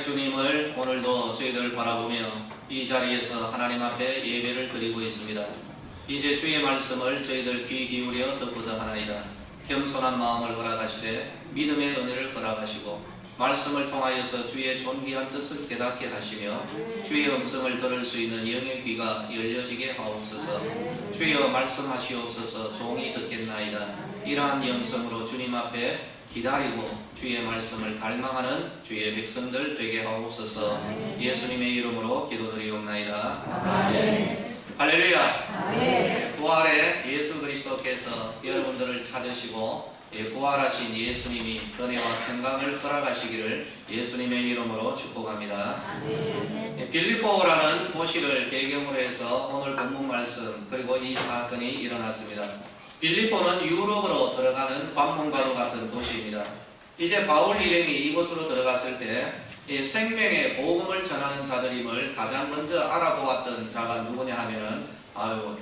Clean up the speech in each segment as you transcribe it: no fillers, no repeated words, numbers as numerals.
주님을 오늘도 저희들 바라보며 이 자리에서 하나님 앞에 예배를 드리고 있습니다. 이제 주의 말씀을 저희들 귀 기울여 듣고자 하나이다. 겸손한 마음을 허락하시되 믿음의 은혜를 허락하시고 말씀을 통하여서 주의 존귀한 뜻을 깨닫게 하시며 주의 음성을 들을 수 있는 영의 귀가 열려지게 하옵소서. 주여 말씀하시옵소서. 종이 듣겠나이다. 이러한 영성으로 주님 앞에 기다리고 주의 말씀을 갈망하는 주의 백성들 되게 하옵소서. 예수님의 이름으로 기도드리옵나이다. 아멘. 할렐루야. 아멘. 부활의 예수 그리스도께서 여러분들을 찾으시고 부활하신 예수님이 은혜와 평강을 허락하시기를 예수님의 이름으로 축복합니다. 아멘. 빌립보라는 도시를 배경으로 해서 오늘 본문 말씀 그리고 이 사건이 일어났습니다. 빌립보는 유럽으로 들어가는 관문과도 같은 도시입니다. 이제 바울 일행이 이곳으로 들어갔을 때 생명의 복음을 전하는 자들임을 가장 먼저 알아보았던 자가 누구냐 하면은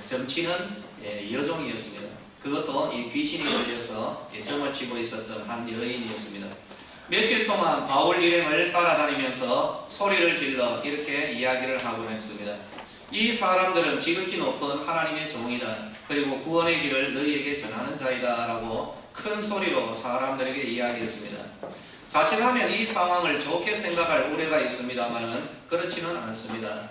점치는 여종이었습니다. 그것도 이 귀신이 걸려서 점을 치고 있었던 한 여인이었습니다. 며칠 동안 바울 일행을 따라다니면서 소리를 질러 이렇게 이야기를 하고 했습니다. 이 사람들은 지극히 높은 하나님의 종이다. 그리고 구원의 길을 너희에게 전하는 자이다 라고 큰 소리로 사람들에게 이야기했습니다. 자칫하면 이 상황을 좋게 생각할 우려가 있습니다만 그렇지는 않습니다.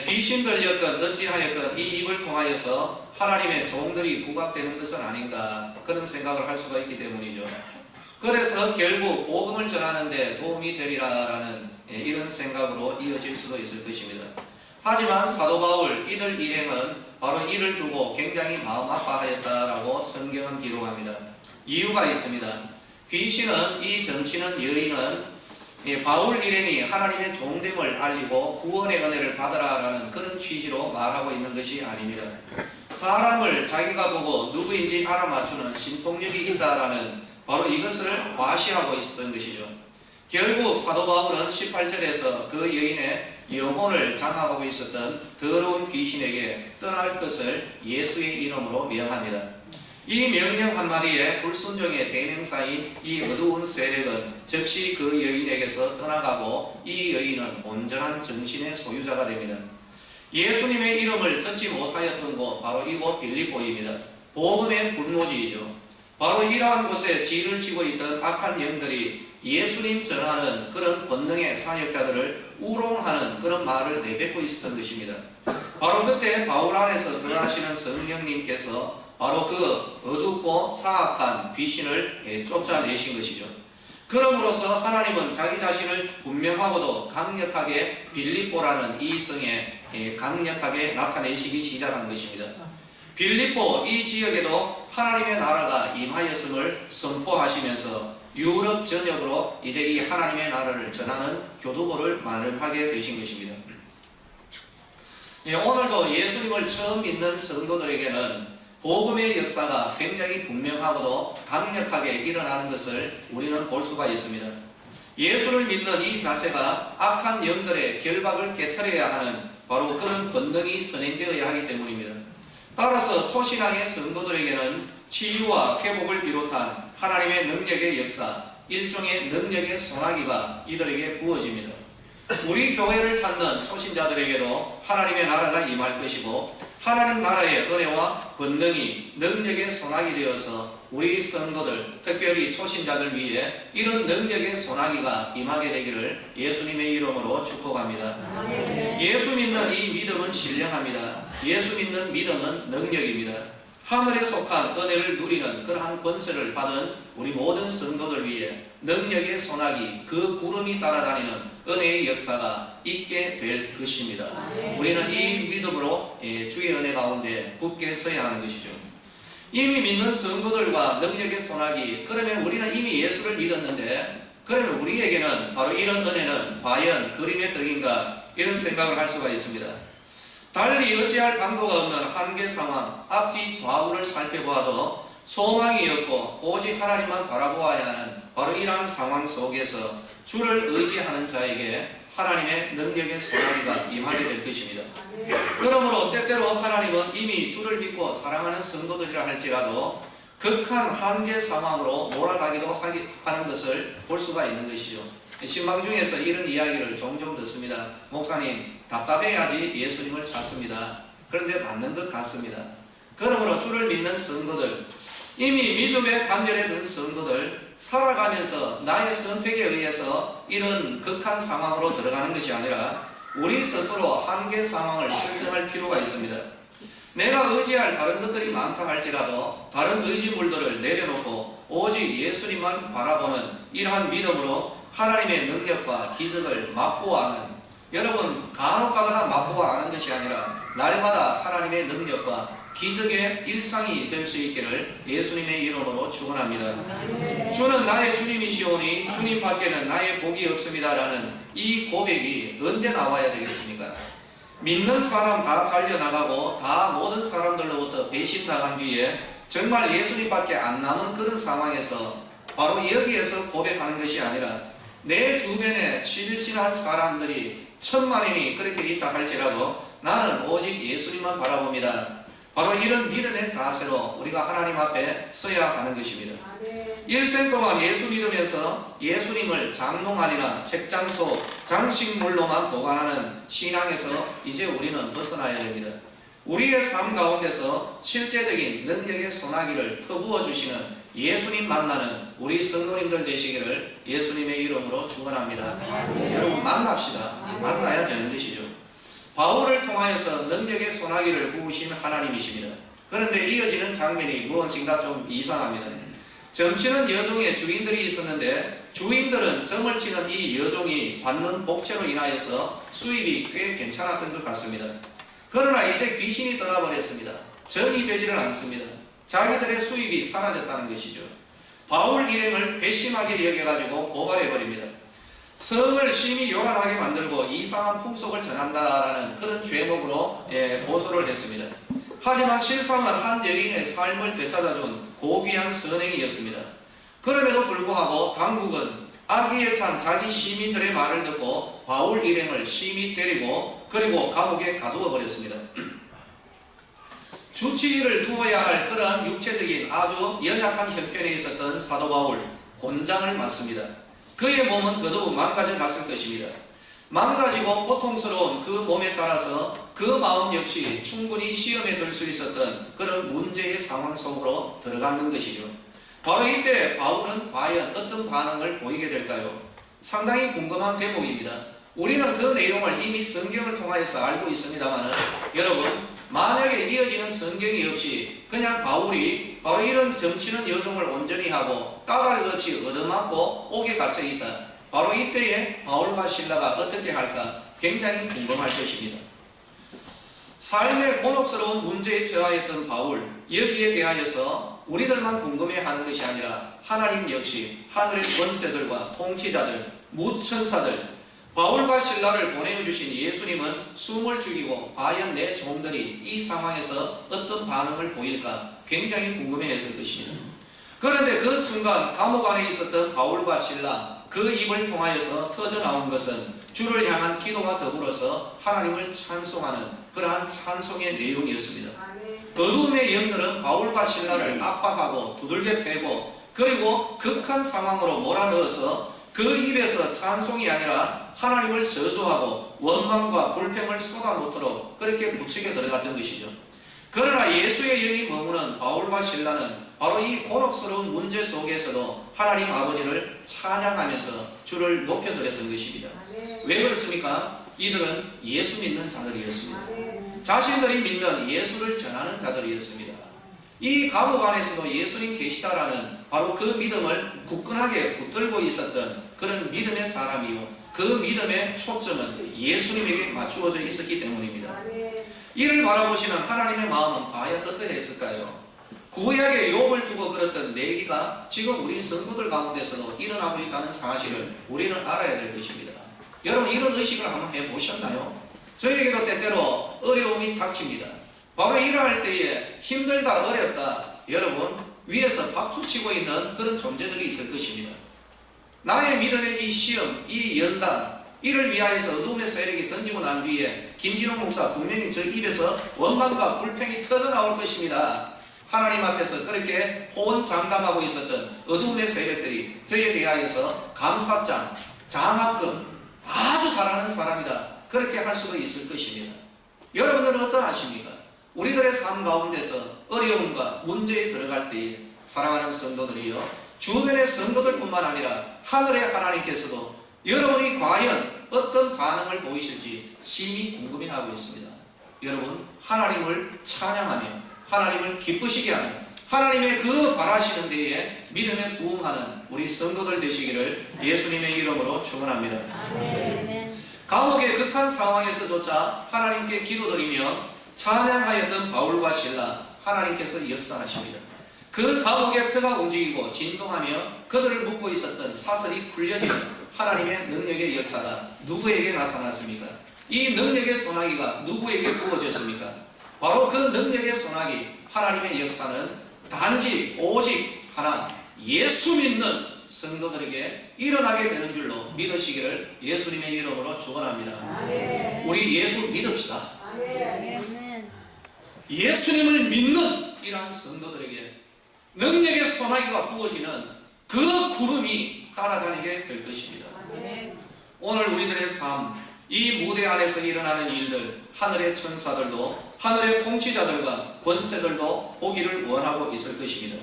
귀신 들렸건 어찌하였건 이 입을 통하여서 하나님의 종들이 부각되는 것은 아닌가 그런 생각을 할 수가 있기 때문이죠. 그래서 결국 복음을 전하는 데 도움이 되리라라는 이런 생각으로 이어질 수도 있을 것입니다. 하지만 사도 바울 이들 일행은 바로 이를 두고 굉장히 마음 아파하였다라고 성경은 기록합니다. 이유가 있습니다. 귀신은 이 점치는 여인은 바울 일행이 하나님의 종됨을 알리고 구원의 은혜를 받으라라는 그런 취지로 말하고 있는 것이 아닙니다. 사람을 자기가 보고 누구인지 알아맞추는 신통력이 있다라는 바로 이것을 과시하고 있었던 것이죠. 결국 사도 바울은 18절에서 그 여인의 영혼을 장악하고 있었던 더러운 귀신에게 떠날 것을 예수의 이름으로 명합니다. 이 명령 한마디에 불순종의 대명사인 이 어두운 세력은 즉시 그 여인에게서 떠나가고 이 여인은 온전한 정신의 소유자가 됩니다. 예수님의 이름을 듣지 못하였던 곳 바로 이곳 빌립보입니다. 복음의 분노지이죠. 바로 이러한 곳에 진을 치고 있던 악한 영들이 예수님 전하는 그런 권능의 사역자들을 우롱하는 그런 말을 내뱉고 있었던 것입니다. 바로 그때 바울 안에서 거하시는 성령님께서 바로 그 어둡고 사악한 귀신을 쫓아내신 것이죠. 그럼으로써 하나님은 자기 자신을 분명하고도 강력하게 빌립보라는 이 성에 강력하게 나타내시기 시작한 것입니다. 빌립보 이 지역에도 하나님의 나라가 임하였음을 선포하시면서 유럽 전역으로 이제 이 하나님의 나라를 전하는 교두보를 마련하게 되신 것입니다. 오늘도 예수님을 처음 믿는 성도들에게는 복음의 역사가 굉장히 분명하고도 강력하게 일어나는 것을 우리는 볼 수가 있습니다. 예수를 믿는 이 자체가 악한 영들의 결박을 깨트려야 하는 바로 그런 권능이 선행되어야 하기 때문입니다. 따라서 초신앙의 성도들에게는 치유와 회복을 비롯한 하나님의 능력의 역사, 일종의 능력의 소나기가 이들에게 부어집니다. 우리 교회를 찾는 초신자들에게도 하나님의 나라가 임할 것이고 하나님 나라의 은혜와 권능이 능력의 소나기 되어서 우리 성도들, 특별히 초신자들 위해 이런 능력의 소나기가 임하게 되기를 예수님의 이름으로 축복합니다. 예수 믿는 이 믿음은 신령합니다. 예수 믿는 믿음은 능력입니다. 하늘에 속한 은혜를 누리는 그러한 권세를 받은 우리 모든 성도들 위해 능력의 소나기, 그 구름이 따라다니는 은혜의 역사가 있게 될 것입니다. 우리는 이 믿음으로 주의 은혜 가운데 굳게 서야 하는 것이죠. 이미 믿는 성도들과 능력의 소나기, 그러면 우리는 이미 예수를 믿었는데 그러면 우리에게는 바로 이런 은혜는 과연 그림의 떡인가 이런 생각을 할 수가 있습니다. 달리 어찌할 방도가 없는 한계 상황, 앞뒤 좌우를 살펴보아도 소망이 없고 오직 하나님만 바라보아야 하는 바로 이러한 상황 속에서 주를 의지하는 자에게 하나님의 능력의 소나기가 임하게 될 것입니다. 그러므로 때때로 하나님은 이미 주를 믿고 사랑하는 성도들이라 할지라도 극한 한계 상황으로 몰아가기도 하는 것을 볼 수가 있는 것이죠. 신방 중에서 이런 이야기를 종종 듣습니다. 목사님, 답답해야지 예수님을 찾습니다. 그런데 맞는 것 같습니다. 그러므로 주를 믿는 성도들, 이미 믿음의 반열에 든 성도들, 살아가면서 나의 선택에 의해서 이런 극한 상황으로 들어가는 것이 아니라 우리 스스로 한계 상황을 설정할 필요가 있습니다. 내가 의지할 다른 것들이 많다 할지라도 다른 의지물들을 내려놓고 오직 예수님만 바라보는 이러한 믿음으로 하나님의 능력과 기적을 맛보아하는, 여러분 간혹 가다가 맛보아하는 것이 아니라 날마다 하나님의 능력과 기적의 일상이 될 수 있기를 예수님의 이름으로 축원합니다. 주는 나의 주님이시오니 주님 밖에는 나의 복이 없습니다라는 이 고백이 언제 나와야 되겠습니까? 믿는 사람 다 잘려나가고 다 모든 사람들로부터 배신당한 뒤에 정말 예수님밖에 안 남은 그런 상황에서 바로 여기에서 고백하는 것이 아니라 내 주변에 실실한 사람들이 천만인이 그렇게 있다 할지라도 나는 오직 예수님만 바라봅니다. 바로 이런 믿음의 자세로 우리가 하나님 앞에 서야 하는 것입니다. 일생 동안 예수 믿으면서 예수님을 장롱안이나 책장소, 장식물로만 보관하는 신앙에서 이제 우리는 벗어나야 됩니다. 우리의 삶 가운데서 실제적인 능력의 소나기를 퍼부어 주시는 예수님 만나는 우리 성도님들 되시기를 예수님의 이름으로 축원합니다. 여러분 만납시다. 만나야 되는 것이죠. 바울을 통하여서 능력의 소나기를 부으신 하나님이십니다. 그런데 이어지는 장면이 무엇인가 좀 이상합니다. 점치는 여종의 주인들이 있었는데 주인들은 점을 치는 이 여종이 받는 복채로 인하여서 수입이 꽤 괜찮았던 것 같습니다. 그러나 이제 귀신이 떠나버렸습니다. 점이 되지를 않습니다. 자기들의 수입이 사라졌다는 것이죠. 바울 일행을 괘씸하게 여겨가지고 고발해버립니다. 성을 심히 요란하게 만들고 이상한 풍속을 전한다라는 그런 죄목으로 고소를 했습니다. 하지만 실상은 한 여인의 삶을 되찾아준 고귀한 선행이었습니다. 그럼에도 불구하고 당국은 악의에 찬 자기 시민들의 말을 듣고 바울 일행을 심히 때리고 그리고 감옥에 가두어 버렸습니다. 주치의를 두어야 할 그러한 육체적인 아주 연약한 형편에 있었던 사도 바울, 곤장을 맞습니다. 그의 몸은 더더욱 망가져 갔을 것입니다. 망가지고 고통스러운 그 몸에 따라서 그 마음 역시 충분히 시험에 들 수 있었던 그런 문제의 상황 속으로 들어가는 것이죠. 바로 이때 바울은 과연 어떤 반응을 보이게 될까요? 상당히 궁금한 대목입니다. 우리는 그 내용을 이미 성경을 통하여서 알고 있습니다만 여러분, 만약에 이어지는 성경이 없이 그냥 바울이 바로 이런 점치는 여종을 온전히 하고 까닭없이 얻어맞고 옥에 갇혀 있다. 바로 이때에 바울과 실라가 어떻게 할까 굉장히 궁금할 것입니다. 삶의 곤혹스러운 문제에 처하였던 바울, 여기에 대하여서 우리들만 궁금해하는 것이 아니라 하나님 역시 하늘의 권세들과 통치자들, 무천사들, 바울과 실라를 보내주신 예수님은 숨을 죽이고 과연 내 종들이 이 상황에서 어떤 반응을 보일까 굉장히 궁금해했을 것입니다. 그런데 그 순간 감옥 안에 있었던 바울과 실라, 그 입을 통하여서 터져나온 것은 주를 향한 기도와 더불어서 하나님을 찬송하는 그러한 찬송의 내용이었습니다. 어두움의 영들은 바울과 실라를 압박하고 두들겨 패고 그리고 극한 상황으로 몰아넣어서 그 입에서 찬송이 아니라 하나님을 저주하고 원망과 불평을 쏟아놓도록 그렇게 부추겨 들어갔던 것이죠. 그러나 예수의 영이 머무는 바울과 실라는 바로 이 곤혹스러운 문제 속에서도 하나님 아버지를 찬양하면서 주를 높여드렸던 것입니다. 왜 그렇습니까? 이들은 예수 믿는 자들이었습니다. 자신들이 믿는 예수를 전하는 자들이었습니다. 이 감옥 안에서도 예수님 계시다라는 바로 그 믿음을 굳건하게 붙들고 있었던 그런 믿음의 사람이요, 그 믿음의 초점은 예수님에게 맞추어져 있었기 때문입니다. 이를 바라보시는 하나님의 마음은 과연 어떠했을까요? 구약의 욥을 두고 그랬던 내기가 지금 우리 성도들 가운데서도 일어나고 있다는 사실을 우리는 알아야 될 것입니다. 여러분, 이런 의식을 한번 해보셨나요? 저에게도 때때로 어려움이 닥칩니다. 바로 일할 때에 힘들다, 어렵다, 여러분 위에서 박수치고 있는 그런 존재들이 있을 것입니다. 나의 믿음의 이 시험, 이 연단, 이를 위하여서 어둠의 세력이 던지고 난 뒤에 김진호 목사 분명히 저 입에서 원망과 불평이 터져나올 것입니다. 하나님 앞에서 그렇게 호언장담하고 있었던 어둠의 세력들이 저에 대하여서 감사장, 장학금 아주 잘하는 사람이다. 그렇게 할 수도 있을 것입니다. 여러분들은 어떠하십니까? 우리들의 삶 가운데서 어려움과 문제에 들어갈 때에 사랑하는 성도들이요, 주변의 성도들뿐만 아니라 하늘의 하나님께서도 여러분이 과연 어떤 반응을 보이실지 심히 궁금해하고 있습니다. 여러분, 하나님을 찬양하며 하나님을 기쁘시게 하는 하나님의 그 바라시는 데에 믿음에 부응하는 우리 성도들 되시기를 예수님의 이름으로 축원합니다. 아멘. 감옥의 극한 상황에서조차 하나님께 기도드리며 찬양하였던 바울과 실라, 하나님께서 역사하십니다. 그 감옥의 터가 움직이고 진동하며 그들을 묶고 있었던 사슬이 풀려지는 하나님의 능력의 역사가 누구에게 나타났습니까? 이 능력의 소나기가 누구에게 부어졌습니까? 바로 그 능력의 소나기, 하나님의 역사는 단지 오직 하나, 예수 믿는 성도들에게 일어나게 되는 줄로 믿으시기를 예수님의 이름으로 축원합니다. 아멘. 우리 예수 믿읍시다. 아멘. 예수님을 믿는 이러한 성도들에게 능력의 소나기가 부어지는 그 구름이 따라다니게 될 것입니다. 아멘. 오늘 우리들의 삶, 이 무대 안에서 일어나는 일들, 하늘의 천사들도 하늘의 통치자들과 권세들도 보기를 원하고 있을 것입니다.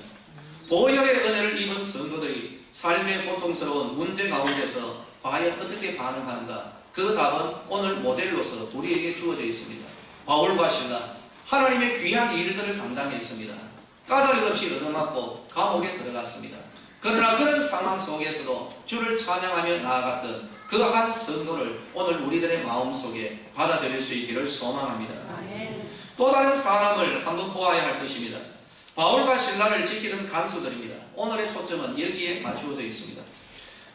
보혈의 은혜를 입은 성도들이 삶의 고통스러운 문제 가운데서 과연 어떻게 반응하는가? 그 답은 오늘 모델로서 우리에게 주어져 있습니다. 바울과 실라, 하나님의 귀한 일들을 감당했습니다. 까닭 없이 얻어맞고 감옥에 들어갔습니다. 그러나 그런 상황 속에서도 주를 찬양하며 나아갔던 그 한 성도를 오늘 우리들의 마음속에 받아들일 수 있기를 소망합니다. 아멘. 또 다른 사람을 한번 보아야 할 것입니다. 바울과 실라를 지키던 간수들입니다. 오늘의 초점은 여기에 맞추어져 있습니다.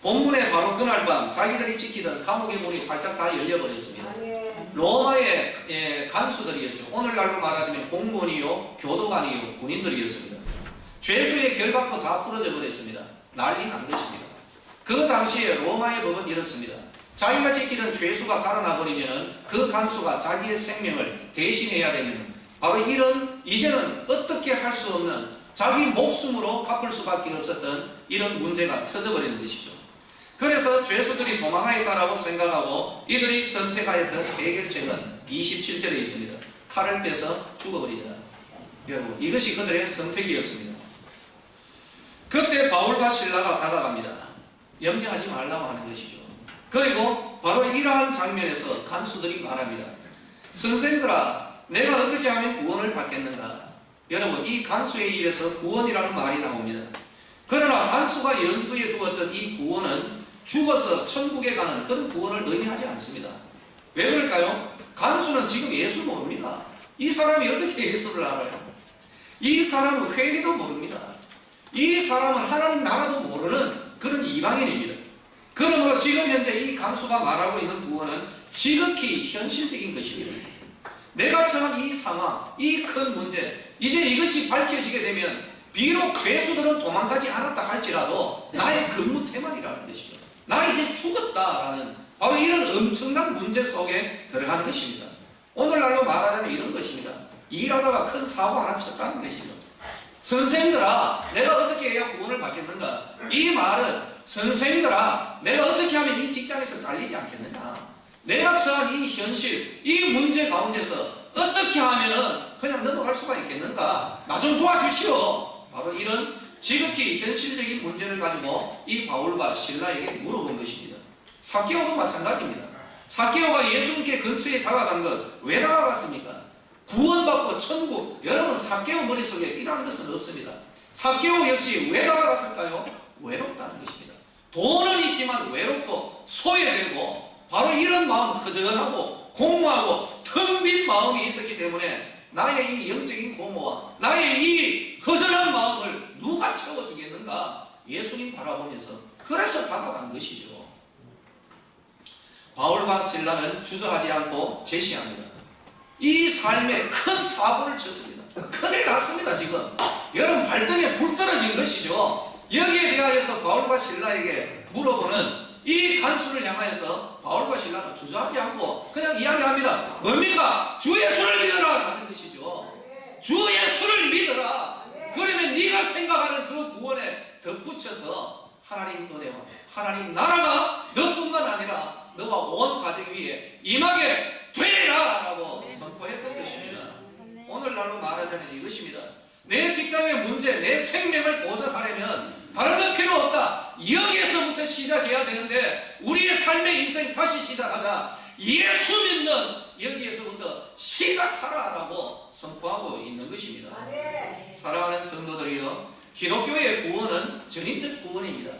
본문에 바로 그날 밤 자기들이 지키던 감옥의 문이 활짝 다 열려버렸습니다. 아멘. 로마의 간수들이었죠. 오늘날로 말하자면 공무원이요, 교도관이요, 군인들이었습니다. 죄수의 결박도 다 풀어져 버렸습니다. 난리 난 것입니다. 그 당시에 로마의 법은 이렇습니다. 자기가 지키던 죄수가 달아나버리면 그 간수가 자기의 생명을 대신해야 되는, 바로 이런 이제는 어떻게 할 수 없는 자기 목숨으로 갚을 수밖에 없었던 이런 문제가 터져버리는 것이죠. 그래서 죄수들이 도망하였다라고 생각하고 이들이 선택하였던 해결책은 27절에 있습니다. 칼을 빼서 죽어버리자. 여러분, 이것이 그들의 선택이었습니다. 그때 바울과 실라가 다가갑니다. 염려하지 말라고 하는 것이죠. 그리고 바로 이러한 장면에서 간수들이 말합니다. 선생들아, 내가 어떻게 하면 구원을 받겠는가? 여러분, 이 간수의 입에서 구원이라는 말이 나옵니다. 그러나 간수가 염두에 두었던 이 구원은 죽어서 천국에 가는 그런 구원을 의미하지 않습니다. 왜 그럴까요? 간수는 지금 예수 모릅니다. 이 사람이 어떻게 예수를 알아요? 이 사람은 회개도 모릅니다. 이 사람은 하나님 나라도 모르는 그런 이방인입니다. 그러므로 지금 현재 이 간수가 말하고 있는 구원은 지극히 현실적인 것입니다. 내가 처한 이 상황, 이 큰 문제, 이제 이것이 밝혀지게 되면 비록 죄수들은 도망가지 않았다 할지라도 나의 근무 태만이라는 것이죠. 나 이제 죽었다라는 바로 이런 엄청난 문제 속에 들어간 것입니다. 오늘날로 말하자면 이런 것입니다. 일하다가 큰 사고 하나 쳤다는 것이죠. 선생들아, 내가 어떻게 해야 구원을 받겠는가? 이 말은 선생들아, 내가 어떻게 하면 이 직장에서 잘리지 않겠느냐? 내가 처한 이 현실, 이 문제 가운데서 어떻게 하면 그냥 넘어갈 수가 있겠는가? 나 좀 도와주시오. 바로 이런 지극히 현실적인 문제를 가지고 이 바울과 실라에게 물어본 것입니다. 삭개오도 마찬가지입니다. 삭개오가 예수님께 근처에 다가간 것 왜 다가갔습니까? 구원받고 천국. 여러분, 삭개오 머릿속에 이러한 것은 없습니다. 삭개오 역시 왜 다가갔을까요? 외롭다는 것입니다. 돈은 있지만 외롭고 소외되고 바로 이런 마음, 허전하고 공허하고 텅 빈 마음이 있었기 때문에 나의 이 영적인 공허와 나의 이 허전한 마음을 누가 채워주겠는가? 예수님 바라보면서 그래서 다가간 것이죠. 바울과 실라는 주저하지 않고 제시합니다. 이 삶에 큰 사고를 쳤습니다. 큰일 났습니다. 지금 여러분, 발등에 불 떨어진 것이죠. 여기에 대하여서 바울과 실라에게 물어보는 이 간수를 향하여서 바울과 실라는 주저하지 않고 그냥 이야기합니다. 뭡니까? 주 예수를 믿어라 하는 것이죠. 주 예수를 믿어라. 그러면 네가 생각하는 그 구원에 덧붙여서 하나님 은혜와 하나님 나라가 너뿐만 아니라 너와 온 가정 위에 임하게 되라 라고 선포했던 것입니다. 오늘날로 말하자면 이것입니다. 내 직장의 문제, 내 생명을 보존하려면 다른 건 필요 없다. 여기에서부터 시작해야 되는데 우리의 삶의 인생 다시 시작하자. 예수 믿는 여기에서부터 시작하라라고 선포하고 있는 것입니다. 사랑하는 성도들이여, 기독교의 구원은 전인적 구원입니다.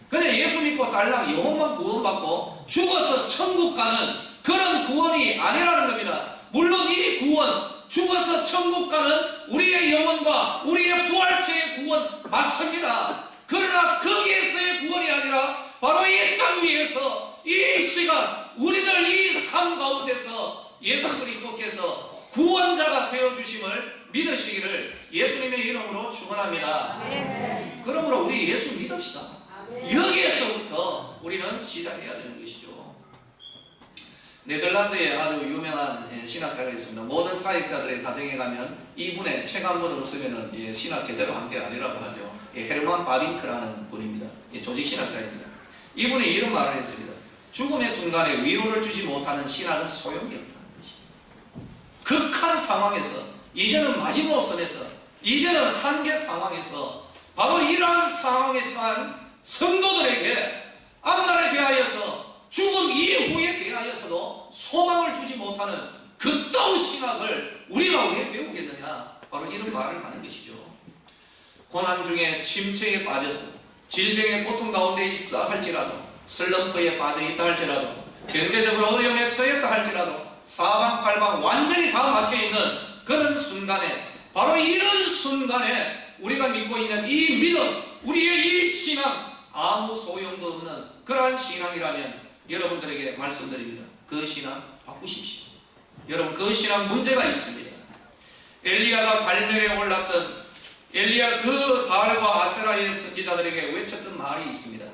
그냥 예수 믿고 딸랑 영혼만 구원받고 죽어서 천국 가는 그런 구원이 아니라는 겁니다. 물론 이 구원, 죽어서 천국 가는 우리의 영혼과 우리의 부활체의 구원 맞습니다. 그러나 거기에서의 구원이 아니라 바로 이 땅 위에서 이 시간 우리들 이 삶 가운데서 예수 그리스도께서 구원자가 되어주심을 믿으시기를 예수님의 이름으로 축원합니다. 그러므로 우리 예수 믿읍시다. 여기에서부터 우리는 시작해야 되는 것이죠. 네덜란드에 아주 유명한 신학자가 있습니다. 모든 사역자들의 가정에 가면 이분의 책 한 권 없으면 신학 제대로 한 게 아니라고 하죠. 헤르만 바빙크라는 분입니다. 조직 신학자입니다. 이분이 이런 말을 했습니다. 죽음의 순간에 위로를 주지 못하는 신학은 소용이 없다는 것입니다. 극한 상황에서, 이제는 마지노선에서, 이제는 한계 상황에서 바로 이러한 상황에 처한 성도들에게 앞날에 대하여서 죽음 이후에 대하여서도 소망을 주지 못하는 그따운 신학을 우리가 왜 배우겠느냐, 바로 이런 말을 하는 것이죠. 고난 중에 침체에 빠져 질병의 고통 가운데 있어 할지라도, 슬럼프에 빠져 있다 할지라도, 경제적으로 어려움에 처했다 할지라도, 사방팔방 완전히 다 막혀있는 그런 순간에, 바로 이런 순간에 우리가 믿고 있는 이 믿음, 우리의 이 신앙, 아무 소용도 없는 그러한 신앙이라면 여러분들에게 말씀드립니다. 그 신앙 바꾸십시오. 여러분, 그 신앙 문제가 있습니다. 엘리야가 갈멜에 올랐던 엘리야 그 바알과 아세라의 선지자들에게 외쳤던 말이 있습니다.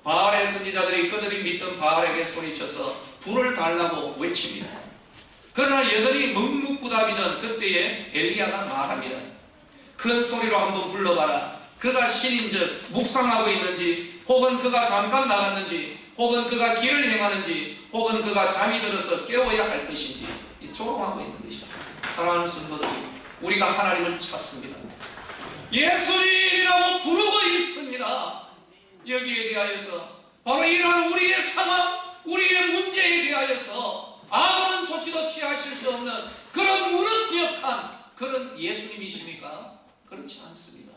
바알의 선지자들이 그들이 믿던 바알에게 소리쳐서 불을 달라고 외칩니다. 그러나 여전히 묵묵부답이던 그때에 엘리야가 말합니다. 큰 소리로 한번 불러봐라. 그가 신인즉 묵상하고 있는지, 혹은 그가 잠깐 나갔는지, 혹은 그가 길을 행하는지, 혹은 그가 잠이 들어서 깨워야 할 것인지 조롱하고 있는 것이죠. 사랑하는 성도들이, 우리가 하나님을 찾습니다. 예수님이라고 부르고 있습니다. 여기에 대하여서 바로 이러한 우리의 상황, 우리의 문제에 대하여서 아무런 조치도 취하실 수 없는 그런 무능력한 그런 예수님이십니까? 그렇지 않습니다.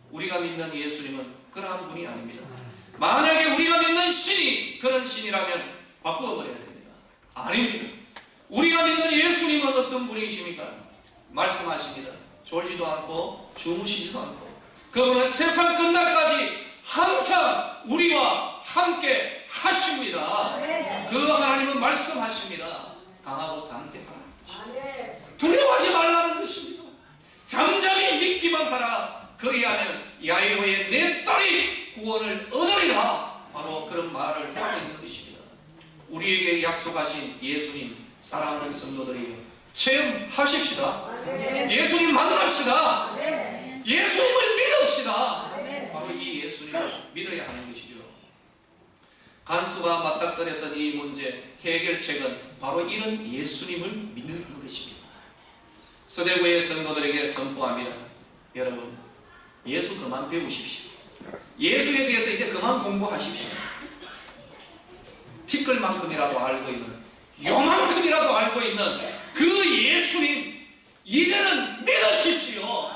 우리가 믿는 예수님은 그러한 분이 아닙니다. 만약에 우리가 믿는 신이 그런 신이라면 바꾸어버려야 됩니다. 아닙니다. 우리가 믿는 예수님은 어떤 분이십니까? 말씀하십니다. 졸지도 않고 주무시지도 않고 그분은 세상 끝날까지 항상 우리와 함께 하십니다. 그 하나님은 말씀하십니다. 강하고 담대하라. 두려워하지 말라는 것입니다. 잠잠히 믿기만 하라. 그리하면 야이로의 내 딸이 구원을 얻으리라. 바로 그런 말을 하고 있는 것입니다. 우리에게 약속하신 예수님, 사랑하는 성도들이여, 체험하십시다. 예수님 만납시다. 예수님을 믿읍시다. 바로 이 예수님을 믿어야 하는 것이죠. 간수가 맞닥뜨렸던 이 문제 해결책은 바로 이런 예수님을 믿는 것입니다. 서대구의 성도들에게 선포합니다. 여러분, 예수 그만 배우십시오. 예수에 대해서 이제 그만 공부하십시오. 티끌만큼이라도 알고 있는, 요만큼이라도 알고 있는 그 예수님 이제는 믿으십시오.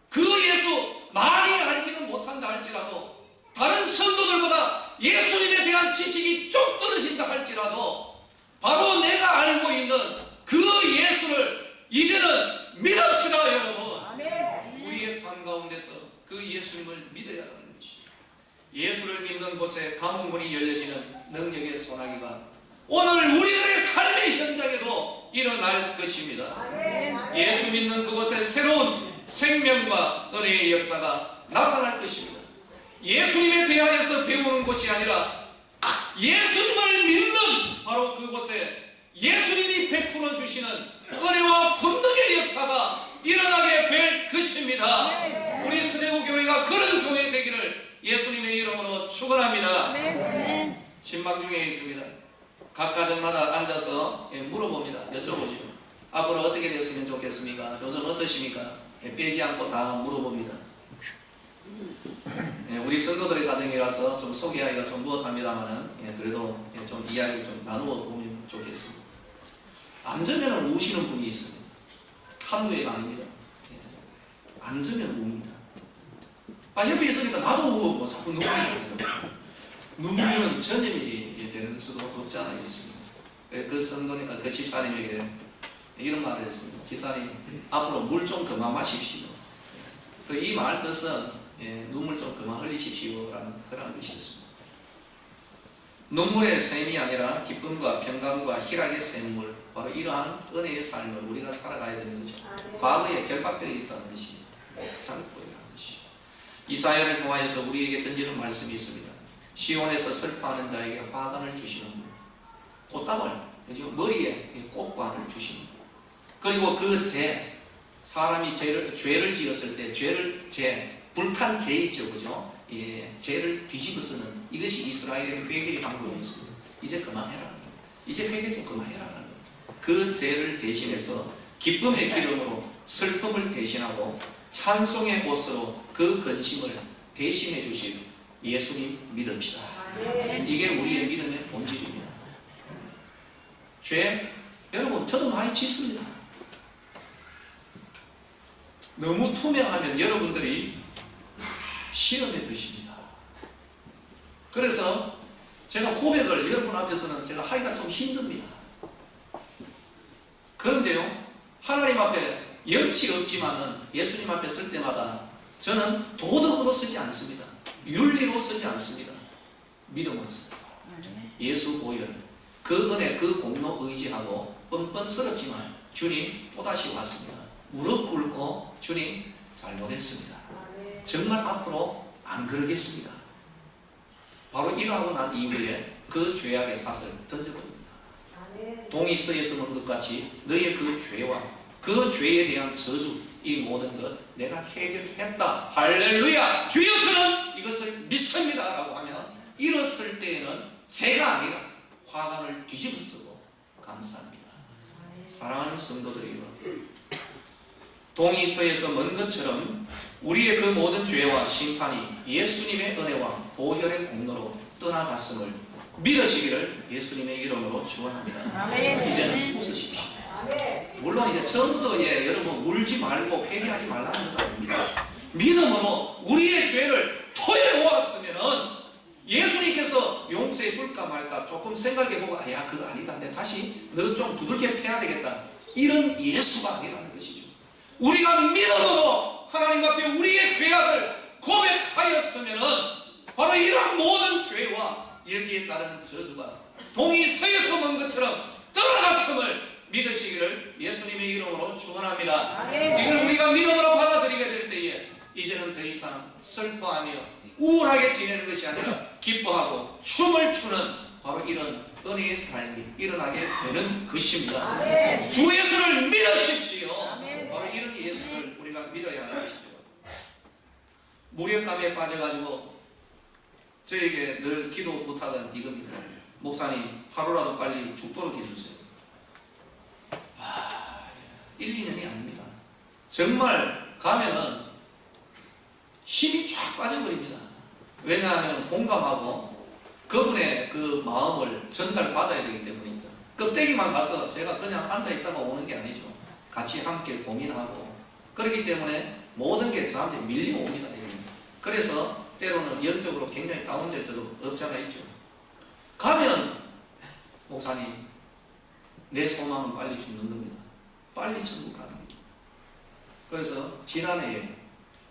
그 예수 많이 알지는 못한다 할지라도, 다른 성도들보다 예수님에 대한 지식이 좀 떨어진다 할지라도 바로 내가 알고 있는 그 예수를 이제는 믿읍시다. 여러분, 우리의 삶 가운데서 그 예수님을 믿어야 하는 것입니다. 예수를 믿는 곳에 감옥문이 열려지는 능력의 소나기가 오늘 우리들의 삶의 현장에도 일어날 것입니다. 예수 믿는 그곳에 새로운 생명과 은혜의 역사가 나타날 것입니다. 예수님에 대하여서 배우는 곳이 아니라 예수님을 믿는 바로 그곳에 예수님이 베풀어 주시는 은혜와 권능의 역사가 일어나게 될 것입니다. 우리 서대구 교회가 그런 교회 되기를 예수님의 이름으로 축원합니다. 아멘. 신방 중에 있습니다. 각 가정마다 앉아서 물어봅니다. 여쭤보죠. 앞으로 어떻게 됐으면 좋겠습니까? 요즘 어떠십니까? 빼지 않고 다 물어봅니다. 우리 성도들의 가정이라서 좀 소개하기가 좀 무엇합니다만은 그래도 좀 이야기를 좀 나누어 보면 좋겠습니다. 앉으면 우시는 분이 있습니다. 한두 해가 아닙니다. 앉으면 웁니다. 옆에 있으니까 나도 우고 뭐 자꾸 눈물이 나요. 눈물은 전염이 되는 수도 없지 않아 있습니다. 그 성도님, 그 집사님에게 이런 말을 했습니다. 집사님, 앞으로 물 좀 그만 마십시오. 이 말 뜻은 눈물 좀 그만 흘리십시오라는 그런 뜻이었습니다. 눈물의 샘이 아니라 기쁨과 평강과 희락의 샘물, 바로 이러한 은혜의 삶을 우리가 살아가야 되는 것이죠. 과거에 결박되어 있다는 것이 상포이라는 것이죠. 이사야를 통하여서 우리에게 던지는 말씀이 있습니다. 시온에서 슬퍼하는 자에게 화관을 주시는 분, 꽃다발, 머리에 꽃관을 주시는 분. 그리고 그 죄, 사람이 죄를 지었을 때 불탄 죄 있죠, 그죠? 죄를 뒤집어 쓰는 이것이 이스라엘의 회개의 방법이었습니다. 이제 그만해라. 이제 회개 좀 그만해라. 그 죄를 대신해서 기쁨의 기름으로 슬픔을 대신하고 찬송의 옷으로 그 근심을 대신해 주실 예수님 믿읍시다. 이게 우리의 믿음의 본질입니다. 죄, 여러분 저도 많이 짓습니다. 너무 투명하면 여러분들이 시험에 드십니다. 그래서 제가 고백을 여러분 앞에서는 제가 하기가 좀 힘듭니다. 그런데요, 하나님 앞에 염치 없지만은 예수님 앞에 설 때마다 저는 도덕으로 쓰지 않습니다. 윤리로 쓰지 않습니다. 믿음으로 씁니다. 예수 보혈, 그 은혜, 그 공로 의지하고 뻔뻔스럽지만 주님 또다시 왔습니다. 무릎 꿇고 주님 잘못했습니다. 정말 앞으로 안 그러겠습니다. 바로 이러하고 난 이후에 그 죄악의 삿을 던져버립니다. 동이서에서 본 것 같이 너의 그 죄와 그 죄에 대한 저주, 이 모든 것 내가 해결했다. 할렐루야! 주여 저는 이것을 믿습니다. 라고 하면 이랬을 때에는 죄가 아니라 화관을 뒤집어 쓰고 감사합니다. 사랑하는 성도들이여, 동이서에서 먼 것처럼 우리의 그 모든 죄와 심판이 예수님의 은혜와 보혈의 공로로 떠나갔음을 믿으시기를 예수님의 이름으로 축원합니다. 이제는 웃으십시오. 물론 이제 처음부터 여러분 울지 말고 회개하지 말라는 것 아닙니다. 믿음으로 우리의 죄를 토해 놓았으면은 예수님께서 용서해 줄까 말까 조금 생각해보고 야 그거 아니다, 내가 다시 너 좀 두들겨 패야 되겠다, 이런 예수가 아니라는 것이죠. 우리가 믿음으로 하나님 앞에 우리의 죄악을 고백하였으면은 바로 이런 모든 죄와 여기에 따른 저주가 동이 서에서 먼 것처럼 떠나갔음을 믿으시기를 예수님의 이름으로 축원합니다. 이걸 우리가 믿음으로 받아들이게 될 때에 이제는 더 이상 슬퍼하며 우울하게 지내는 것이 아니라 기뻐하고 춤을 추는 바로 이런 은혜의 삶이 일어나게 되는 것입니다. 주 예수를 믿으십시오. 바로 이런 예수를 우리가 믿어야 하는 것이죠. 무력감에 빠져가지고 저에게 늘 기도 부탁은 이겁니다. 목사님 하루라도 빨리 죽도록 해주세요. 1, 2년이 아닙니다. 정말 가면은 힘이 쫙 빠져버립니다. 왜냐하면 공감하고 그분의 그 마음을 전달받아야 되기 때문입니다. 껍데기만 가서 제가 그냥 앉아있다가 오는 게 아니죠. 같이 함께 고민하고 그렇기 때문에 모든 게 저한테 밀려옵니다. 그래서 때로는 영적으로 굉장히 다운될 때도 없지 않아 있죠. 가면 목사님 내 소망은 빨리 죽는 겁니다. 빨리 천국 가는 겁니다. 그래서 지난해에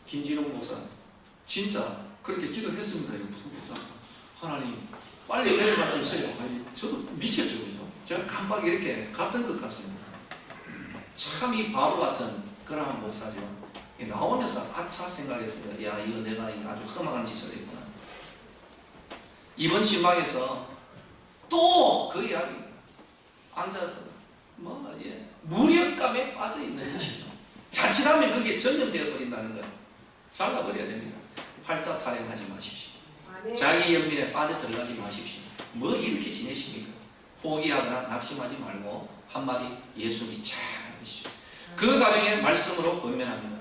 김진홍 목사 진짜 그렇게 기도했습니다. 무슨 목사 하나님 빨리 데려가 주세요. 아니, 저도 미쳤죠. 그죠? 제가 깜빡 이렇게 갔던 것 같습니다. 참 이 바보 같은 그러한 목사죠. 나오면서 아차 생각했습니다. 야 이거 내가 아주 험악한 짓을 했구나. 이번 신방에서 또 그 이야기 앉아서 무력감에 빠져 있는 것이죠. 자칫하면 그게 전염되어 버린다는 거예요. 잘라버려야 됩니다. 팔자 타령하지 마십시오. 자기 연민에 빠져 들어가지 마십시오. 뭐 이렇게 지내십니까? 포기하거나 낙심하지 말고 한마디 예수 믿자 하십시오. 그 과정에 말씀으로 권면합니다.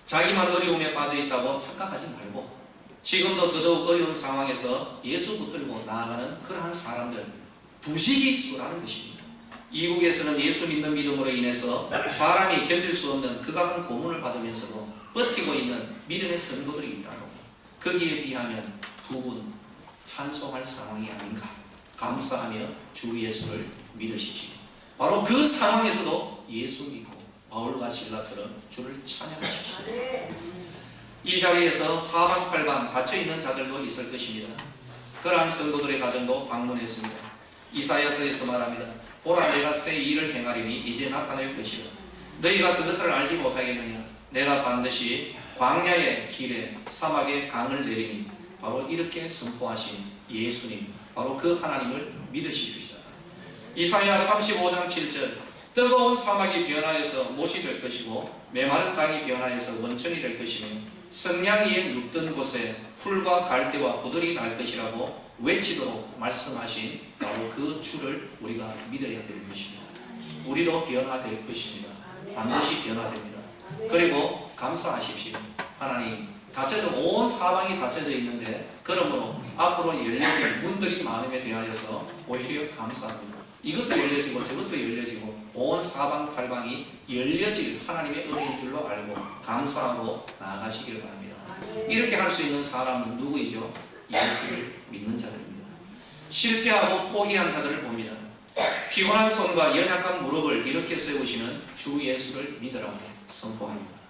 자기만 어려움에 빠져 있다고 착각하지 말고 지금도 더더욱 어려운 상황에서 예수 붙들고 나아가는 그러한 사람들 부지기수라는 것입니다. 이국에서는 예수 믿는 믿음으로 인해서 사람이 견딜 수 없는 극악한 고문을 받으면서도 버티고 있는 믿음의 성도들이 있다고. 거기에 비하면 두 분 찬송할 상황이 아닌가. 감사하며 주 예수를 믿으십시오. 바로 그 상황에서도 예수 믿고 바울과 실라처럼 주를 찬양하십시오. 이 자리에서 사방팔방 닫혀있는 자들도 있을 것입니다. 그러한 성도들의 가정도 방문했습니다. 이사야서에서 말합니다. 보라 내가 새 일을 행하리니 이제 나타낼 것이라. 너희가 그것을 알지 못하겠느냐. 내가 반드시 광야의 길에 사막에 강을 내리니. 바로 이렇게 선포하신 예수님, 바로 그 하나님을 믿으십시오. 이사야 35장 7절 뜨거운 사막이 변하여서 못이 될 것이고 메마른 땅이 변하여서 원천이 될 것이며 성냥이에 눕던 곳에 풀과 갈대와 부들이 날 것이라고 외치도록 말씀하신 바로 그 주를 우리가 믿어야 될 것입니다. 우리도 변화될 것입니다. 반드시 변화됩니다. 그리고 감사하십시오. 하나님, 닫혀져 온 사방이 닫혀져 있는데 그러므로 앞으로 열려질 문들이 많음에 대하여서 오히려 감사합니다. 이것도 열려지고 저것도 열려지고 온 사방팔방이 열려질 하나님의 은혜인 줄로 알고 감사하고 나아가시기를 바랍니다. 이렇게 할 수 있는 사람은 누구이죠? 예수를 믿는 자들입니다. 실패하고 포기한 자들을 봅니다. 피곤한 손과 연약한 무릎을 이렇게 세우시는 주 예수를 믿으라고 선포합니다.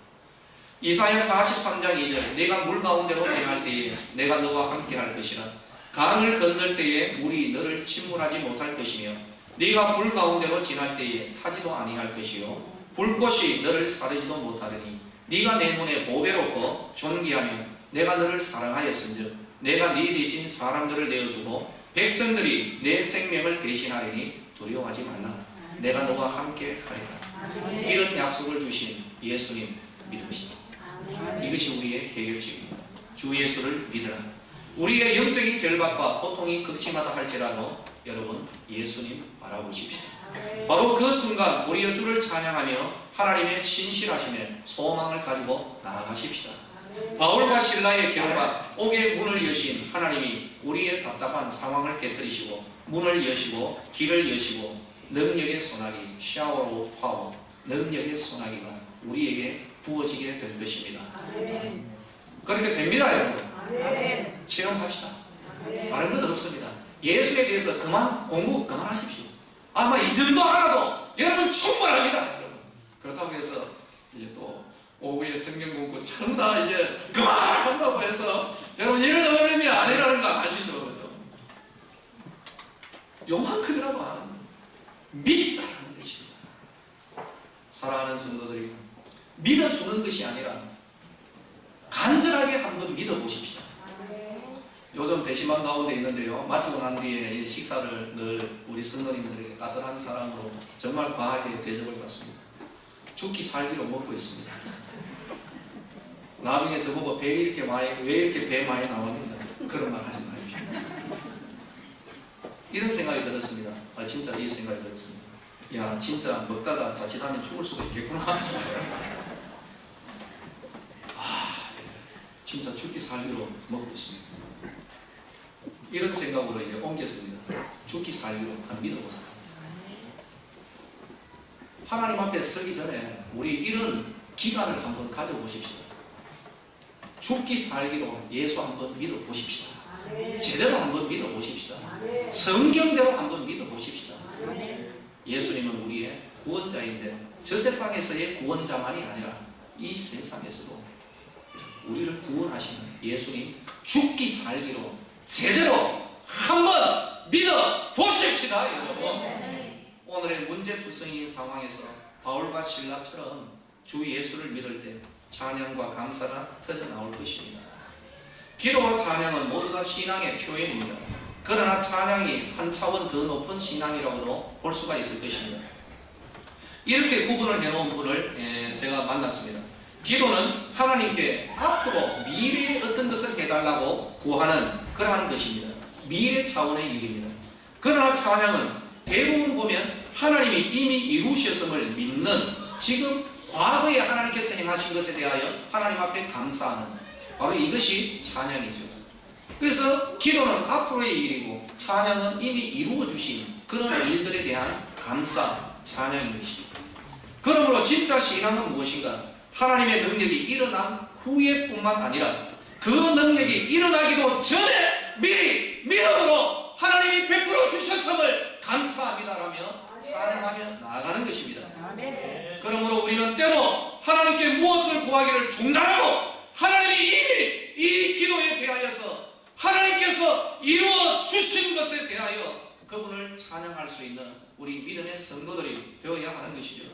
이사야 43장 2절 내가 물 가운데로 지날 때에 내가 너와 함께 할 것이라. 강을 건널 때에 물이 너를 침몰하지 못할 것이며 네가 불 가운데로 지날 때에 타지도 아니할 것이요 불꽃이 너를 사르지도 못하리니 네가 내 눈에 보배롭고 존귀하며 내가 너를 사랑하였은즉 내가 네 대신 사람들을 내어주고 백성들이 내 생명을 대신하리니 두려워하지 말라. 내가 너와 함께 하리라. 이런 약속을 주신 예수님 믿읍시다. 이것이 우리의 해결책입니다. 주 예수를 믿으라. 우리의 영적인 결박과 고통이 극심하다 할지라도 여러분 예수님 바라보십시오. 바로 그 순간 도리어 주를 찬양하며 하나님의 신실하심에 소망을 가지고 나아가십시다. 바울과 실라의 결과 옥의 문을 여신 하나님이 우리의 답답한 상황을 깨뜨리시고 문을 여시고 길을 여시고 능력의 소나기 샤워 오브 파워 능력의 소나기가 우리에게 부어지게 될 것입니다. 그렇게 됩니다 여러분. 체험합시다. 다른 것 없습니다. 예수에 대해서 그만 공부 그만하십시오. 아마 이 정도 알아도 여러분 충분합니다. 여러분. 그렇다고 해서 이제 또 오후에 성경 공부 전부 다 이제 그만한다고 해서 여러분 이런 어려움이 아니라는 거 아시죠? 요만큼이라도 믿자라는 것입니다. 사랑하는 성도들이 믿어주는 것이 아니라 간절하게 한번 믿어보십시다. 요즘 대시방 가운데 있는데요. 마치고 난 뒤에 식사를 늘 우리 성도님들에게 따뜻한 사랑으로 정말 과하게 대접을 받습니다. 죽기 살기로 먹고 있습니다. 나중에 저보고 배 이렇게 많이, 왜 이렇게 배 많이 나왔느냐 그런 말 하지 마십시오. 이런 생각이 들었습니다. 진짜 이 생각이 들었습니다. 야 진짜 먹다가 자칫하면 죽을 수도 있겠구나. 진짜 죽기 살기로 먹고 있습니다. 이런 생각으로 이제 옮겼습니다. 죽기 살기로 한번 믿어보세요. 하나님 앞에 서기 전에 우리 이런 기간을 한번 가져보십시오. 죽기 살기로 예수 한번 믿어보십시오. 제대로 한번 믿어보십시오. 성경대로 한번 믿어보십시오. 예수님은 우리의 구원자인데 저 세상에서의 구원자만이 아니라 이 세상에서도 우리를 구원하시는 예수님 죽기 살기로 제대로 한번 믿어 보십시다 여러분. 오늘의 문제투성이인 상황에서 바울과 실라처럼 주 예수를 믿을 때 찬양과 감사가 터져 나올 것입니다. 기도와 찬양은 모두 다 신앙의 표현입니다. 그러나 찬양이 한 차원 더 높은 신앙이라고도 볼 수가 있을 것입니다. 이렇게 구분을 해놓은 분을 제가 만났습니다. 기도는 하나님께 앞으로 미래에 어떤 것을 해달라고 구하는 그러한 것입니다. 미래 차원의 일입니다. 그러나 찬양은 대부분 보면 하나님이 이미 이루셨음을 믿는, 지금 과거에 하나님께서 행하신 것에 대하여 하나님 앞에 감사하는, 바로 이것이 찬양이죠. 그래서 기도는 앞으로의 일이고 찬양은 이미 이루어 주신 그런 일들에 대한 감사, 찬양인 것입니다. 그러므로 진짜 신앙은 무엇인가? 하나님의 능력이 일어난 후에뿐만 아니라 그 능력이 일어나기도 전에 미리 믿음으로 하나님이 베풀어 주셨음을 감사합니다라며 찬양하며 나아가는 것입니다. 그러므로 우리는 때로 하나님께 무엇을 구하기를 중단하고 하나님이 이미 이 기도에 대하여서 하나님께서 이루어 주신 것에 대하여 그분을 찬양할 수 있는 우리 믿음의 성도들이 되어야 하는 것이죠.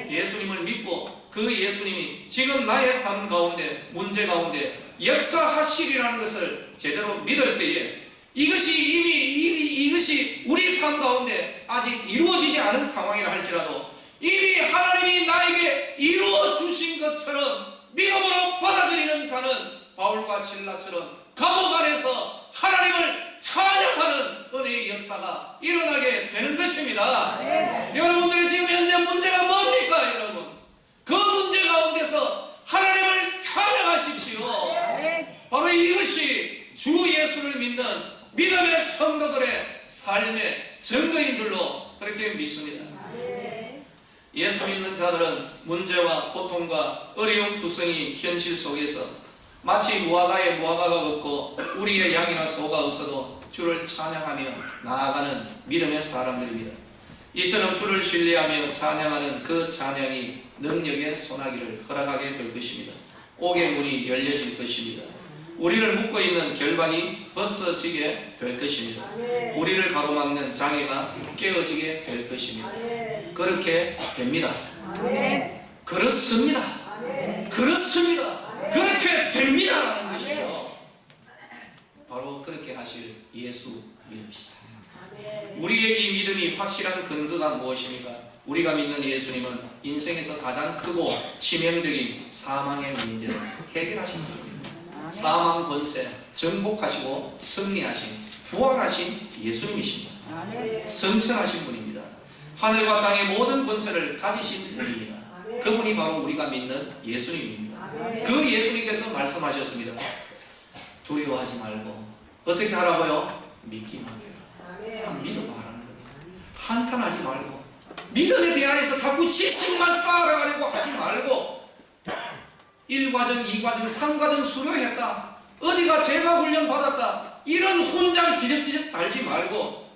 예수님을 믿고 그 예수님이 지금 나의 삶 가운데, 문제 가운데 역사하시리라는 것을 제대로 믿을 때에 이것이 우리 삶 가운데 아직 이루어지지 않은 상황이라 할지라도 이미 하나님이 나에게 이루어 주신 것처럼 믿음으로 받아들이는 자는 바울과 실라처럼 감옥 안에서 하나님을 찬양하는 은혜의 역사가 일어나게 되는 것입니다. 여러분들의 지금 현재 문제가 뭡니까, 여러분? 그 문제 가운데서 하나님을 찬양하십시오. 바로 이것이 주 예수를 믿는 믿음의 성도들의 삶의 증거인 줄로 그렇게 믿습니다. 예수 믿는 자들은 문제와 고통과 어려움 투성이 현실 속에서 마치 무화과에 무화과가 없고 우리의 양이나 소가 없어도 주를 찬양하며 나아가는 믿음의 사람들입니다. 이처럼 주를 신뢰하며 찬양하는 그 찬양이 능력의 소나기를 허락하게 될 것입니다. 옥의 문이 열려질 것입니다. 우리를 묶고 있는 결박이 벗어지게 될 것입니다. 우리를 가로막는 장애가 깨어지게 될 것입니다. 그렇게 됩니다. 그렇습니다. 그렇습니다. 그렇게 됩니다라는 것이죠. 바로 그렇게 하실 예수 믿읍시다. 우리의 이 믿음이 확실한 근거가 무엇입니까? 우리가 믿는 예수님은 인생에서 가장 크고 치명적인 사망의 문제를 해결하신 분입니다. 사망 권세 정복하시고 승리하신, 부활하신 예수님이십니다. 성천하신 분입니다. 하늘과 땅의 모든 권세를 가지신 분입니다. 그분이 바로 우리가 믿는 예수님입니다. 그 예수님께서 말씀하셨습니다. 두려워하지 말고 어떻게 하라고요? 믿기만 해라. 믿어봐라는 겁니다. 한탄하지 말고 믿음에 대하여서 자꾸 지식만 쌓아가려고 하지 말고 1과정, 2과정, 3과정 수료했다, 어디가 제자훈련 받았다, 이런 훈장 지적지적 달지 말고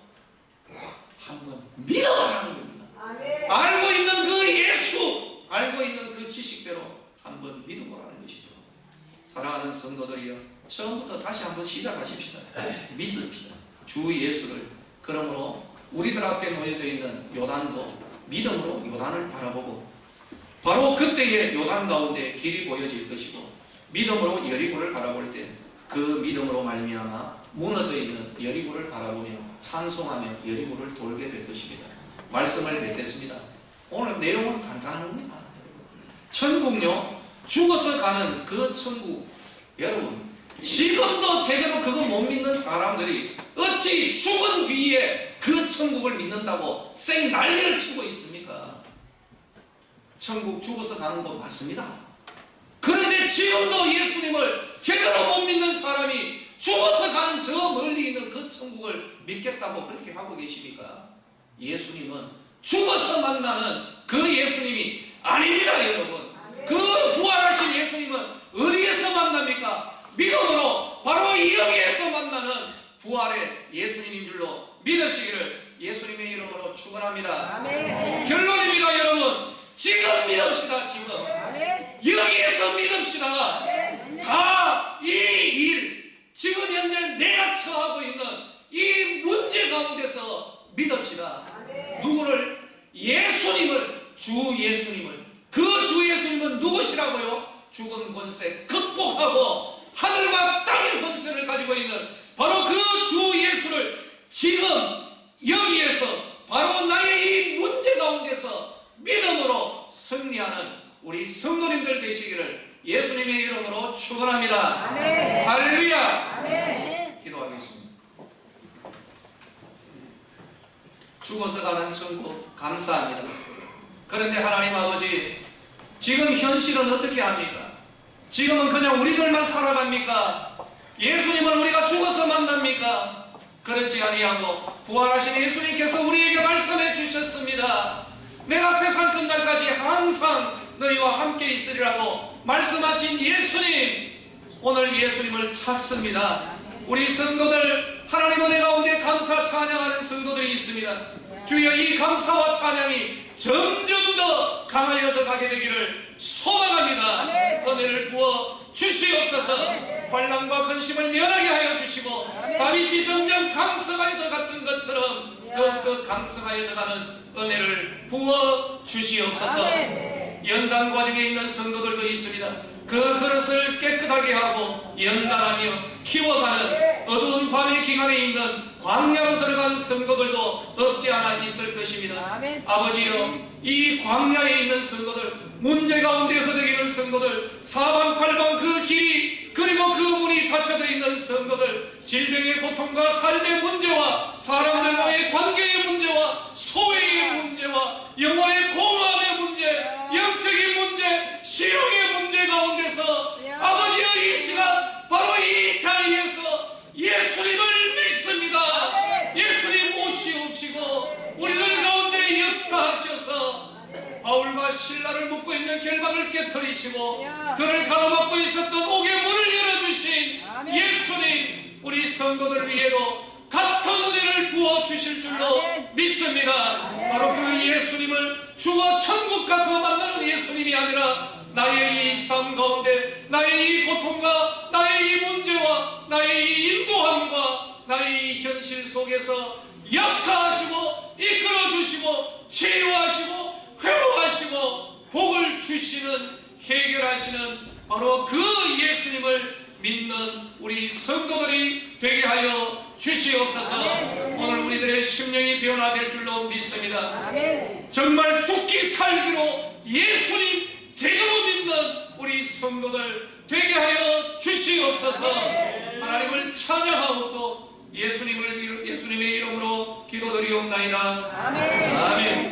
한번 믿어봐라는 겁니다. 알고 있는 그 예수, 알고 있는 그 지식대로 한번 믿어보라는 것이죠. 사랑하는 성도들이여, 처음부터 다시 한번 시작하십시다. 믿읍시다. 주 예수를. 그러므로 우리들 앞에 놓여져 있는 요단도 믿음으로 요단을 바라보고 바로 그때의 요단 가운데 길이 보여질 것이고 믿음으로 여리고를 바라볼 때 그 믿음으로 말미암아 무너져 있는 여리고를 바라보며 찬송하며 여리고를 돌게 될 것입니다. 말씀을 맺겠습니다. 오늘 내용은 간단한 겁니다. 천국요, 죽어서 가는 그 천국, 여러분 지금도 제대로 그거 못 믿는 사람들이 어찌 죽은 뒤에 그 천국을 믿는다고 쌩 난리를 치고 있습니까? 천국 죽어서 가는 거 맞습니다. 그런데 지금도 예수님을 제대로 못 믿는 사람이 죽어서 가는 저 멀리 있는 그 천국을 믿겠다고 그렇게 하고 계십니까? 예수님은 죽어서 만나는 그 예수님이 아닙니다, 여러분. 그 부활하신 예수님은 어디에서 만납니까? 믿음으로 바로 여기에서 만나는 부활의 예수님인 줄로 믿으시기를 예수님의 이름으로 축원합니다. 결론입니다, 여러분. 지금 믿읍시다. 지금 여기에서 믿읍시다. 다 이 일, 지금 현재 내가 처하고 있는 이 문제 가운데서 믿읍시다. 누구를? 예수님을, 주 예수님을. 그 주 예수님은 누구시라고요? 죽은 권세 극복하고 하늘과 땅의 권세를 가지고 있는 바로 그 주 예수를 지금 여기에서 바로 나의 이 문제 가운데서 믿음으로 승리하는 우리 성도님들 되시기를 예수님의 이름으로 축원합니다. 아멘. 할렐루야. 아멘. 기도하겠습니다. 죽어서 가는 천국 감사합니다. 그런데 하나님 아버지, 지금 현실은 어떻게 합니까? 지금은 그냥 우리들만 살아갑니까? 예수님을 우리가 죽어서 만납니까? 그렇지 아니하고 부활하신 예수님께서 우리에게 말씀해 주셨습니다. 내가 세상 끝날까지 항상 너희와 함께 있으리라고 말씀하신 예수님, 오늘 예수님을 찾습니다. 우리 성도들, 하나님 은혜 가운데 감사 찬양하는 성도들이 있습니다. 주여, 이 감사와 찬양이 점점 더 강하여져 가게 되기를 소망합니다. 아멘. 은혜를 부어 주시옵소서. 환난과 근심을 면하게 하여 주시고, 다윗이 점점 강성하여져 갔던 것처럼 더욱더 강성하여져 가는 은혜를 부어 주시옵소서. 연단 과정에 있는 성도들도 있습니다. 그 그릇을 깨끗하게 하고 연단하며 키워가는 어두운 밤의 기간에 있는 광야로 들어간 성도들도 없지 않아 있을 것입니다. 아멘. 아버지여, 이 광야에 있는 성도들, 문제 가운데 허덕이는 성도들, 사방팔방 그 길이 그리고 그 문이 닫혀져 있는 성도들, 질병의 고통과 삶의 문제와 사람들과의 관계의 문제와 소외의 문제와 영혼의 공허함의 문제, 영적인 문제, 실용의 문제 가운데서 아버지여, 이 시간 바로 이 자리에서 예수님을 믿습니다. 예수님 오시옵시고 우리들 가운데 역사하셔서 바울과 신라를 묶고 있는 결박을 깨뜨리시고 그를 가로막고 있었던 옥의 문을 열어주신 예수님, 우리 성도들 위에도 같은 은혜를 부어주실 줄로 믿습니다. 바로 그 예수님을 죽어 천국 가서 만나는 예수님이 아니라 나의 이 삶 가운데, 나의 이 고통과 나의 이 문제와 나의 이 인도함과 나의 이 현실 속에서 역사하시고 이끌어주시고 치유하시고 회복하시고 복을 주시는, 해결하시는 바로 그 예수님을 믿는 우리 성도들이 되게 하여 주시옵소서. 오늘 우리들의 심령이 변화될 줄로 믿습니다. 정말 죽기 살기로 예수님 제대로 믿는 우리 성도들 되게 하여 주시옵소서. 하나님을 찬양하옵고 예수님의 이름으로 기도드리옵나이다. 아멘.